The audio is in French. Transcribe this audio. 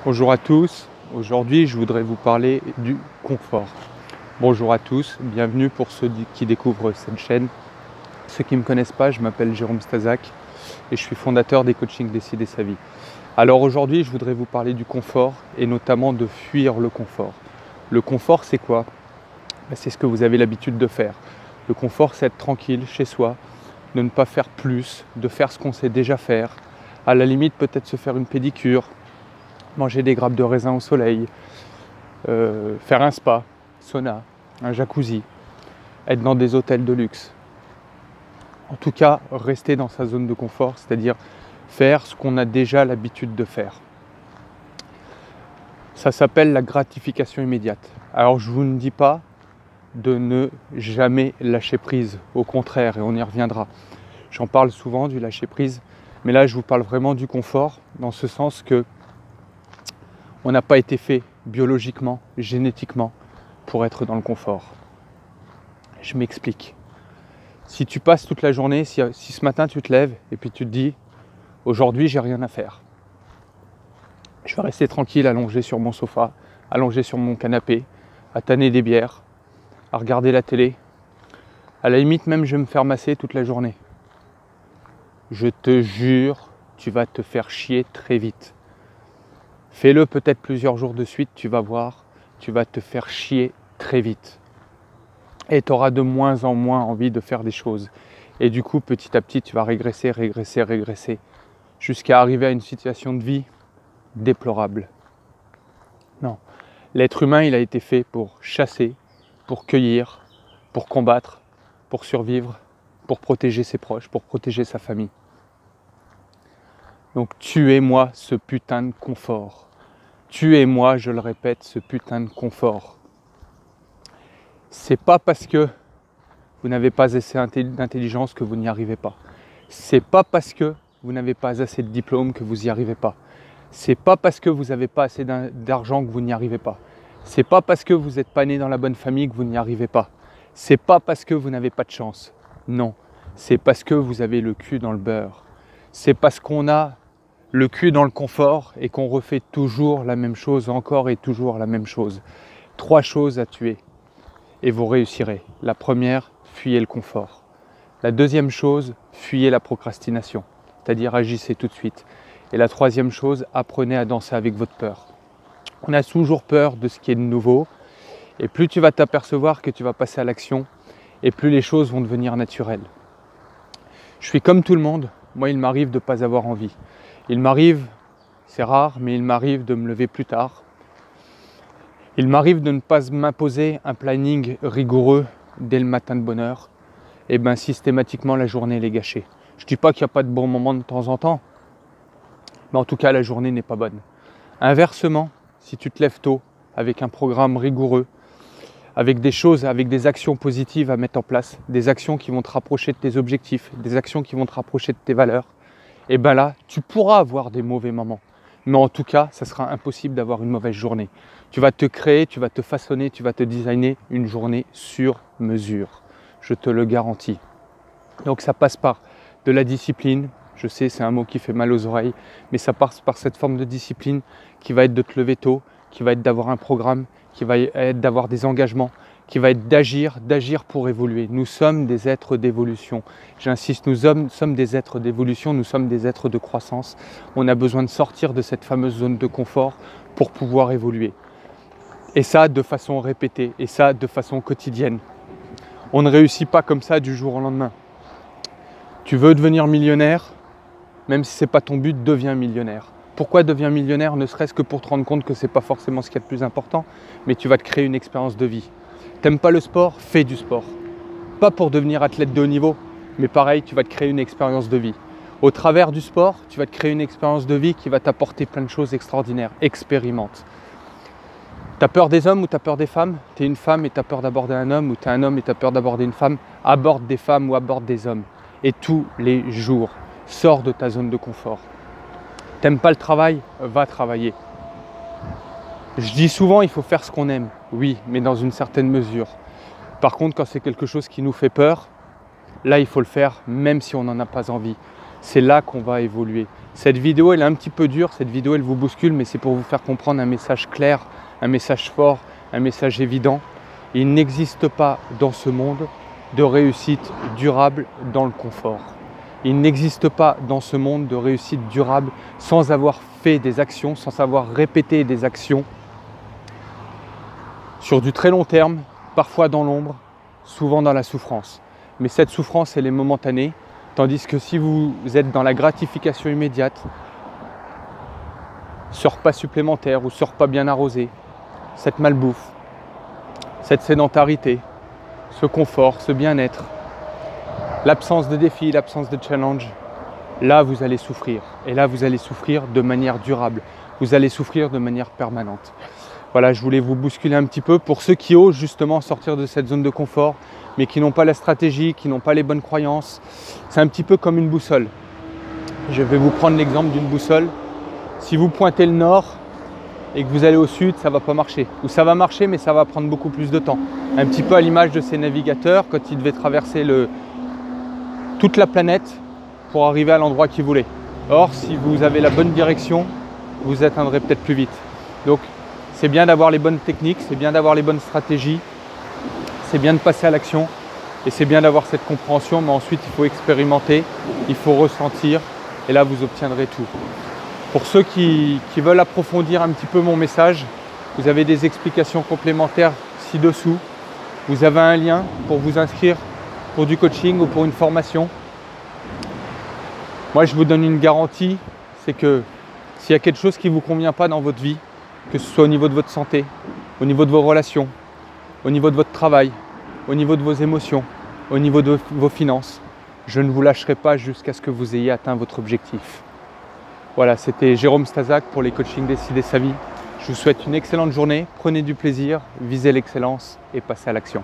Bonjour à tous, aujourd'hui je voudrais vous parler du confort. Bonjour à tous, bienvenue pour ceux qui découvrent cette chaîne. Ceux qui ne me connaissent pas, je m'appelle Jérôme Stazak et je suis fondateur des coachings Décider sa vie. Alors aujourd'hui je voudrais vous parler du confort et notamment de fuir le confort. Le confort c'est quoi? C'est ce que vous avez l'habitude de faire. Le confort c'est être tranquille chez soi, de ne pas faire plus, de faire ce qu'on sait déjà faire. À la limite peut-être se faire une pédicure, manger des grappes de raisin au soleil, faire un spa, sauna, un jacuzzi, être dans des hôtels de luxe. En tout cas, rester dans sa zone de confort, c'est-à-dire faire ce qu'on a déjà l'habitude de faire. Ça s'appelle la gratification immédiate. Alors je ne vous dis pas de ne jamais lâcher prise, au contraire, et on y reviendra. J'en parle souvent du lâcher prise, mais là je vous parle vraiment du confort, dans ce sens que on n'a pas été fait biologiquement, génétiquement, pour être dans le confort. Je m'explique. Si tu passes toute la journée, si ce matin tu te lèves et puis tu te dis « Aujourd'hui, j'ai rien à faire. Je vais rester tranquille, allongé sur mon sofa, allongé sur mon canapé, à tanner des bières, à regarder la télé. À la limite, même, je vais me faire masser toute la journée. » Je te jure, tu vas te faire chier très vite. Fais-le peut-être plusieurs jours de suite, tu vas voir, tu vas te faire chier très vite. Et tu auras de moins en moins envie de faire des choses. Et du coup, petit à petit, tu vas régresser, jusqu'à arriver à une situation de vie déplorable. Non, l'être humain, il a été fait pour chasser, pour cueillir, pour combattre, pour survivre, pour protéger ses proches, pour protéger sa famille. Donc tuez-moi ce putain de confort. Tuez-moi, je le répète, ce putain de confort. C'est pas parce que vous n'avez pas assez d'intelligence que vous n'y arrivez pas. C'est pas parce que vous n'avez pas assez de diplôme que vous n'y arrivez pas. C'est pas parce que vous n'avez pas assez d'argent que vous n'y arrivez pas. C'est pas parce que vous n'êtes pas né dans la bonne famille que vous n'y arrivez pas. C'est pas parce que vous n'avez pas de chance. Non, c'est parce que vous avez le cul dans le beurre. C'est parce qu'on a le cul dans le confort et qu'on refait toujours la même chose, encore et toujours la même chose. 3 choses à tuer et vous réussirez. La première, fuyez le confort. La deuxième chose, fuyez la procrastination, c'est-à-dire agissez tout de suite. Et la troisième chose, apprenez à danser avec votre peur. On a toujours peur de ce qui est de nouveau et plus tu vas t'apercevoir que tu vas passer à l'action et plus les choses vont devenir naturelles. Je suis comme tout le monde, moi il m'arrive de ne pas avoir envie. Il m'arrive, c'est rare, mais il m'arrive de me lever plus tard. Il m'arrive de ne pas m'imposer un planning rigoureux dès le matin de bonne heure. Et bien systématiquement la journée elle est gâchée. Je ne dis pas qu'il n'y a pas de bons moments de temps en temps, mais en tout cas la journée n'est pas bonne. Inversement, si tu te lèves tôt, avec un programme rigoureux, avec des choses, avec des actions positives à mettre en place, des actions qui vont te rapprocher de tes objectifs, des actions qui vont te rapprocher de tes valeurs, et bien là, tu pourras avoir des mauvais moments. Mais en tout cas, ça sera impossible d'avoir une mauvaise journée. Tu vas te créer, tu vas te façonner, tu vas te designer une journée sur mesure. Je te le garantis. Donc ça passe par de la discipline. Je sais, c'est un mot qui fait mal aux oreilles, mais ça passe par cette forme de discipline qui va être de te lever tôt, qui va être d'avoir un programme, qui va être d'avoir des engagements, qui va être d'agir pour évoluer. Nous sommes des êtres d'évolution. J'insiste, nous sommes des êtres d'évolution, nous sommes des êtres de croissance. On a besoin de sortir de cette fameuse zone de confort pour pouvoir évoluer. Et ça de façon répétée, et ça de façon quotidienne. On ne réussit pas comme ça du jour au lendemain. Tu veux devenir millionnaire, même si ce n'est pas ton but, deviens millionnaire. Pourquoi deviens millionnaire? Ne serait-ce que pour te rendre compte que ce n'est pas forcément ce qu'il y a de plus important, mais tu vas te créer une expérience de vie. T'aimes pas le sport? Fais du sport. Pas pour devenir athlète de haut niveau, mais pareil, tu vas te créer une expérience de vie. Au travers du sport, tu vas te créer une expérience de vie qui va t'apporter plein de choses extraordinaires. Expérimente. T'as peur des hommes ou t'as peur des femmes? T'es une femme et t'as peur d'aborder un homme, ou t'es un homme et t'as peur d'aborder une femme? Aborde des femmes ou aborde des hommes. Et tous les jours, sors de ta zone de confort. T'aimes pas le travail? Va travailler. Je dis souvent, il faut faire ce qu'on aime. Oui, mais dans une certaine mesure. Par contre, quand c'est quelque chose qui nous fait peur, là, il faut le faire même si on n'en a pas envie. c'est là qu'on va évoluer. Cette vidéo, elle est un petit peu dure, cette vidéo, elle vous bouscule, mais c'est pour vous faire comprendre un message clair, un message fort, un message évident. Il n'existe pas dans ce monde de réussite durable dans le confort. Il n'existe pas dans ce monde de réussite durable sans avoir fait des actions, sans avoir répété des actions sur du très long terme, parfois dans l'ombre, souvent dans la souffrance. Mais cette souffrance, elle est momentanée, tandis que si vous êtes dans la gratification immédiate, ce repas supplémentaire ou ce repas bien arrosé, cette malbouffe, cette sédentarité, ce confort, ce bien-être, l'absence de défi, l'absence de challenge, là vous allez souffrir. Et là vous allez souffrir de manière durable. Vous allez souffrir de manière permanente. Voilà, je voulais vous bousculer un petit peu pour ceux qui osent justement sortir de cette zone de confort, mais qui n'ont pas la stratégie, qui n'ont pas les bonnes croyances. C'est un petit peu comme une boussole. Je vais vous prendre l'exemple d'une boussole. Si vous pointez le nord et que vous allez au sud, ça ne va pas marcher. Ou ça va marcher, mais ça va prendre beaucoup plus de temps. Un petit peu à l'image de ces navigateurs quand ils devaient traverser toute la planète pour arriver à l'endroit qu'ils voulaient. Or, si vous avez la bonne direction, vous atteindrez peut-être plus vite. Donc, c'est bien d'avoir les bonnes techniques, c'est bien d'avoir les bonnes stratégies, c'est bien de passer à l'action et c'est bien d'avoir cette compréhension, mais ensuite il faut expérimenter, il faut ressentir et là vous obtiendrez tout. Pour ceux qui veulent approfondir un petit peu mon message, vous avez des explications complémentaires ci-dessous. Vous avez un lien pour vous inscrire pour du coaching ou pour une formation. Moi, je vous donne une garantie, c'est que s'il y a quelque chose qui ne vous convient pas dans votre vie, que ce soit au niveau de votre santé, au niveau de vos relations, au niveau de votre travail, au niveau de vos émotions, au niveau de vos finances, je ne vous lâcherai pas jusqu'à ce que vous ayez atteint votre objectif. Voilà, c'était Jérôme Stazac pour les coachings Décider sa vie. Je vous souhaite une excellente journée, prenez du plaisir, visez l'excellence et passez à l'action.